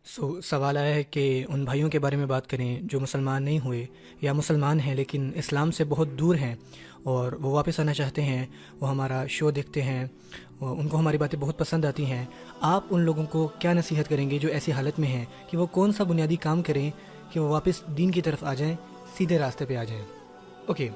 سوال آیا ہے کہ ان بھائیوں کے بارے میں بات کریں جو مسلمان نہیں ہوئے یا مسلمان ہیں لیکن اسلام سے بہت دور ہیں اور وہ واپس آنا چاہتے ہیں، وہ ہمارا شو دیکھتے ہیں، ان کو ہماری باتیں بہت پسند آتی ہیں۔ آپ ان لوگوں کو کیا نصیحت کریں گے جو ایسی حالت میں ہیں کہ وہ کون سا بنیادی کام کریں کہ وہ واپس دین کی طرف آ جائیں، سیدھے راستے پہ آ جائیں؟ اوکے،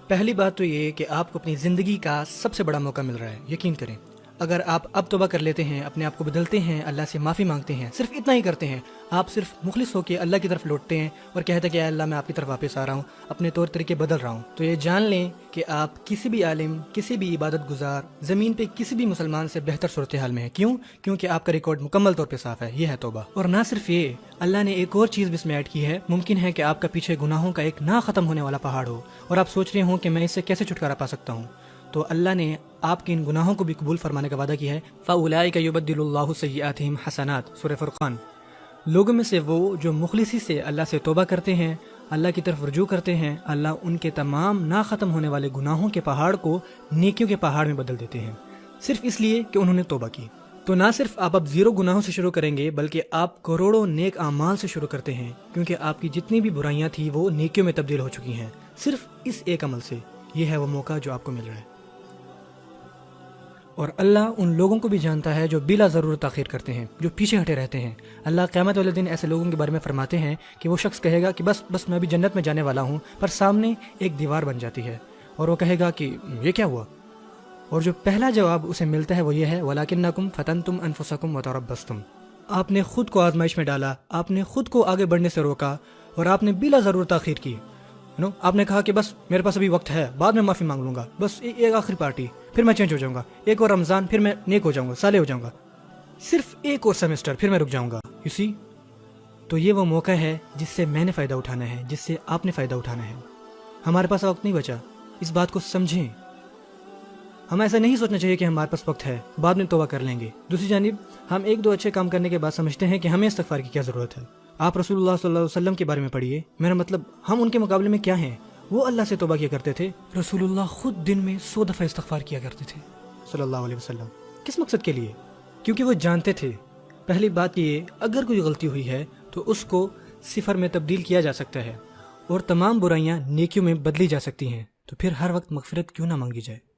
پہلی بات تو یہ کہ آپ کو اپنی زندگی کا سب سے بڑا موقع مل رہا ہے، یقین کریں۔ اگر آپ اب توبہ کر لیتے ہیں، اپنے آپ کو بدلتے ہیں، اللہ سے معافی مانگتے ہیں، صرف اتنا ہی کرتے ہیں، آپ صرف مخلص ہو کے اللہ کی طرف لوٹتے ہیں اور کہتے ہیں کہ اے اللہ میں آپ کی طرف واپس آ رہا ہوں، اپنے طور طریقے بدل رہا ہوں، تو یہ جان لیں کہ آپ کسی بھی عالم، کسی بھی عبادت گزار، زمین پہ کسی بھی مسلمان سے بہتر صورتحال میں ہیں۔ کیوں؟ کیونکہ آپ کا ریکارڈ مکمل طور پہ صاف ہے، یہ ہے توبہ۔ اور نہ صرف یہ، اللہ نے ایک اور چیز بھی اس میں ایڈ کی ہے۔ ممکن ہے کہ آپ کا پیچھے گناہوں کا ایک نہ ختم ہونے والا پہاڑ ہو اور آپ سوچ رہے ہوں کہ میں اس سے کیسے چھٹکارا پا سکتا ہوں، تو اللہ نے آپ کے ان گناہوں کو بھی قبول فرمانے کا وعدہ کیا ہے۔ فَأُولَٰئِكَ يُبَدِّلُ اللَّهُ سَيِّئَاتِهِمْ حَسَنَاتٍ، سورہ فرقان۔ لوگوں میں سے وہ جو مخلصی سے اللہ سے توبہ کرتے ہیں، اللہ کی طرف رجوع کرتے ہیں، اللہ ان کے تمام نہ ختم ہونے والے گناہوں کے پہاڑ کو نیکیوں کے پہاڑ میں بدل دیتے ہیں، صرف اس لیے کہ انہوں نے توبہ کی۔ تو نہ صرف آپ اب زیرو گناہوں سے شروع کریں گے بلکہ آپ کروڑوں نیک اعمال سے شروع کرتے ہیں، کیونکہ آپ کی جتنی بھی برائیاں تھیں وہ نیکیوں میں تبدیل ہو چکی ہیں، صرف اس ایک عمل سے۔ یہ ہے وہ موقع جو آپ کو مل رہا ہے۔ اور اللہ ان لوگوں کو بھی جانتا ہے جو بلا ضرورت تاخیر کرتے ہیں، جو پیچھے ہٹے رہتے ہیں۔ اللہ قیامت والے دن ایسے لوگوں کے بارے میں فرماتے ہیں کہ وہ شخص کہے گا کہ بس میں بھی جنت میں جانے والا ہوں، پر سامنے ایک دیوار بن جاتی ہے اور وہ کہے گا کہ یہ کیا ہوا؟ اور جو پہلا جواب اسے ملتا ہے وہ یہ ہے وَلَكِنَّكُمْ فَتَنْتُمْ أَنفُسَكُمْ وَتَرَبَّصْتُمْ، آپ نے خود کو آزمائش میں ڈالا، آپ نے خود کو آگے بڑھنے سے روکا اور آپ نے بلا ضرورت تاخیر کی۔ آپ نے کہا کہ بس میرے پاس ابھی وقت ہے، بعد میں معافی مانگ لوں گا، بس ایک آخری پارٹی، پھر میں چینج ہو جاؤں گا، ایک اور رمضان، پھر میں نیک ہو جاؤں گا، صالح ہو جاؤں گا، صرف ایک اور سیمسٹر، پھر میں رک جاؤں گا۔ یو سی، تو یہ وہ موقع ہے جس سے میں نے فائدہ اٹھانا ہے، جس سے آپ نے فائدہ اٹھانا ہے۔ ہمارے پاس وقت نہیں بچا، اس بات کو سمجھیں۔ ہمیں ایسا نہیں سوچنا چاہیے کہ ہمارے پاس وقت ہے، بعد میں توبہ کر لیں گے۔ دوسری جانب ہم ایک دو اچھے کام کرنے کے بعد سمجھتے ہیں کہ ہمیں استغفار کی کیا ضرورت ہے۔ آپ رسول اللہ صلی اللہ علیہ وسلم کے بارے میں پڑھیے، میرا مطلب ہم ان کے مقابلے میں کیا ہیں؟ وہ اللہ سے توبہ کیا کرتے تھے، رسول اللہ خود دن میں 100 دفعہ استغفار کیا کرتے تھے صلی اللہ علیہ وسلم۔ کس مقصد کے لیے؟ کیونکہ وہ جانتے تھے، پہلی بات یہ، اگر کوئی غلطی ہوئی ہے تو اس کو صفر میں تبدیل کیا جا سکتا ہے اور تمام برائیاں نیکیوں میں بدلی جا سکتی ہیں، تو پھر ہر وقت مغفرت کیوں نہ مانگی جائے۔